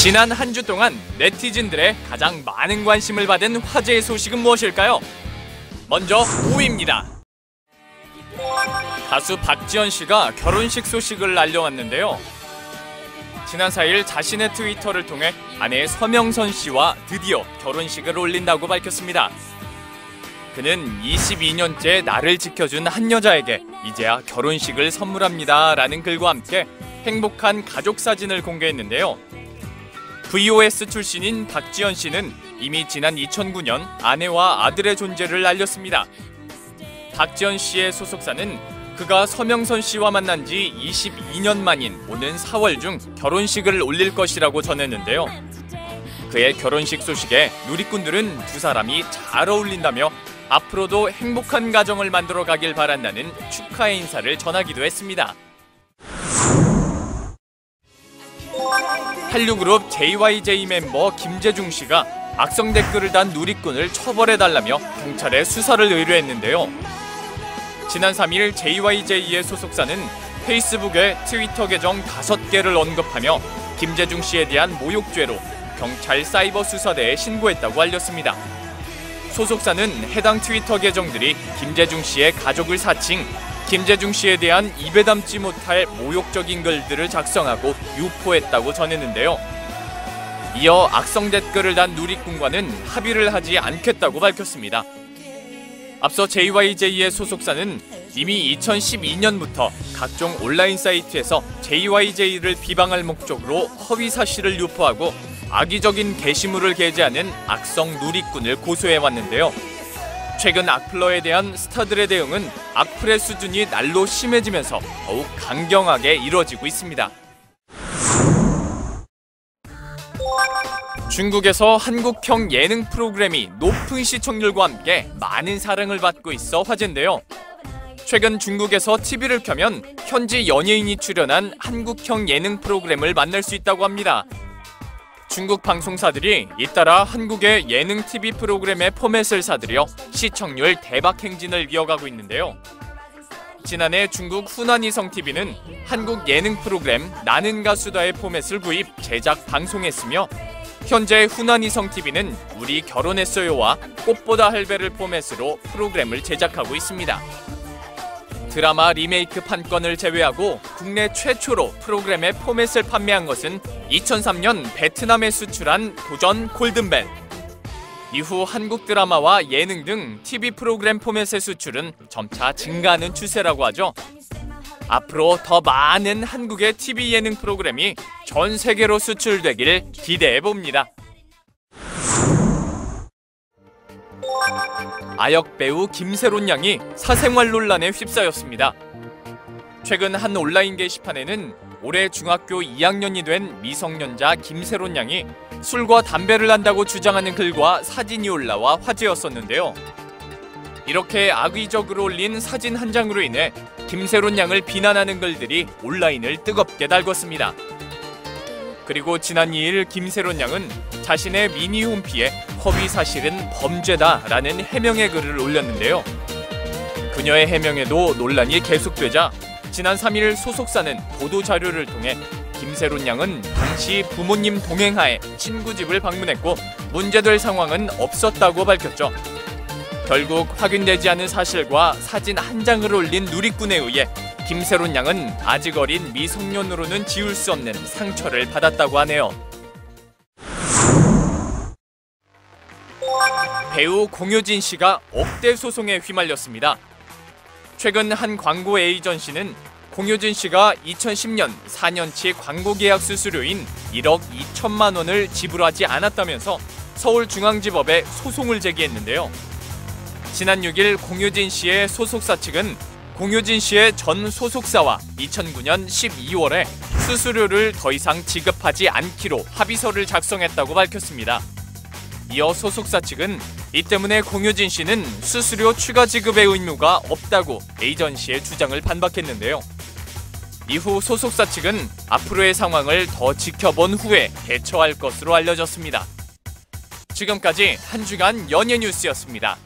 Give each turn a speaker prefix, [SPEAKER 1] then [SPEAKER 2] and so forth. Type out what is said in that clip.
[SPEAKER 1] 지난 한 주 동안 네티즌들의 가장 많은 관심을 받은 화제의 소식은 무엇일까요? 먼저 5위입니다. 가수 박지현 씨가 결혼식 소식을 알려왔는데요. 지난 4일 자신의 트위터를 통해 아내 서명선 씨와 드디어 결혼식을 올린다고 밝혔습니다. 그는 22년째 나를 지켜준 한 여자에게 이제야 결혼식을 선물합니다 라는 글과 함께 행복한 가족 사진을 공개했는데요. VOS 출신인 박지현 씨는 이미 지난 2009년 아내와 아들의 존재를 알렸습니다. 박지현 씨의 소속사는 그가 서명선 씨와 만난 지 22년 만인 오는 4월 중 결혼식을 올릴 것이라고 전했는데요. 그의 결혼식 소식에 누리꾼들은 두 사람이 잘 어울린다며 앞으로도 행복한 가정을 만들어 가길 바란다는 축하의 인사를 전하기도 했습니다. 한류그룹 JYJ 멤버 김재중 씨가 악성 댓글을 단 누리꾼을 처벌해달라며 경찰에 수사를 의뢰했는데요. 지난 3일 JYJ의 소속사는 페이스북에 트위터 계정 5개를 언급하며 김재중 씨에 대한 모욕죄로 경찰 사이버 수사대에 신고했다고 알렸습니다. 소속사는 해당 트위터 계정들이 김재중 씨의 가족을 사칭, 김재중 씨에 대한 입에 담지 못할 모욕적인 글들을 작성하고 유포했다고 전했는데요. 이어 악성 댓글을 단 누리꾼과는 합의를 하지 않겠다고 밝혔습니다. 앞서 JYJ의 소속사는 이미 2012년부터 각종 온라인 사이트에서 JYJ를 비방할 목적으로 허위 사실을 유포하고 악의적인 게시물을 게재하는 악성 누리꾼을 고소해왔는데요. 최근 악플러에 대한 스타들의 대응은 악플의 수준이 날로 심해지면서 더욱 강경하게 이뤄지고 있습니다. 중국에서 한국형 예능 프로그램이 높은 시청률과 함께 많은 사랑을 받고 있어 화제인데요. 최근 중국에서 TV를 켜면 현지 연예인이 출연한 한국형 예능 프로그램을 만날 수 있다고 합니다. 중국 방송사들이 잇따라 한국의 예능 TV 프로그램의 포맷을 사들여 시청률 대박 행진을 이어가고 있는데요. 지난해 중국 후난이성 TV는 한국 예능 프로그램 나는 가수다의 포맷을 구입, 제작, 방송했으며 현재 후난이성 TV는 우리 결혼했어요와 꽃보다 할배를 포맷으로 프로그램을 제작하고 있습니다. 드라마 리메이크 판권을 제외하고 국내 최초로 프로그램의 포맷을 판매한 것은 2003년 베트남에 수출한 도전 골든벨. 이후 한국 드라마와 예능 등 TV 프로그램 포맷의 수출은 점차 증가하는 추세라고 하죠. 앞으로 더 많은 한국의 TV 예능 프로그램이 전 세계로 수출되길 기대해봅니다. 아역 배우 김세론 양이 사생활 논란에 휩싸였습니다. 최근 한 온라인 게시판에는 올해 중학교 2학년이 된 미성년자 김세론 양이 술과 담배를 한다고 주장하는 글과 사진이 올라와 화제였었는데요. 이렇게 악의적으로 올린 사진 한 장으로 인해 김세론 양을 비난하는 글들이 온라인을 뜨겁게 달궜습니다. 그리고 지난 2일 김세론 양은 자신의 미니 홈피에 허위 사실은 범죄다라는 해명의 글을 올렸는데요. 그녀의 해명에도 논란이 계속되자 지난 3일 소속사는 보도자료를 통해 김세론 양은 당시 부모님 동행하에 친구 집을 방문했고 문제될 상황은 없었다고 밝혔죠. 결국 확인되지 않은 사실과 사진 한 장을 올린 누리꾼에 의해 김세론 양은 아직 어린 미성년으로는 지울 수 없는 상처를 받았다고 하네요. 배우 공효진 씨가 억대 소송에 휘말렸습니다. 최근 한 광고 에이전시는 공효진 씨가 2010년 4년치 광고 계약 수수료인 1억 2천만 원을 지불하지 않았다면서 서울중앙지법에 소송을 제기했는데요. 지난 6일 공효진 씨의 소속사 측은 공효진 씨의 전 소속사와 2009년 12월에 수수료를 더 이상 지급하지 않기로 합의서를 작성했다고 밝혔습니다. 이어 소속사 측은 이 때문에 공효진 씨는 수수료 추가 지급의 의무가 없다고 에이전시의 주장을 반박했는데요. 이후 소속사 측은 앞으로의 상황을 더 지켜본 후에 대처할 것으로 알려졌습니다. 지금까지 한 주간 연예 뉴스였습니다.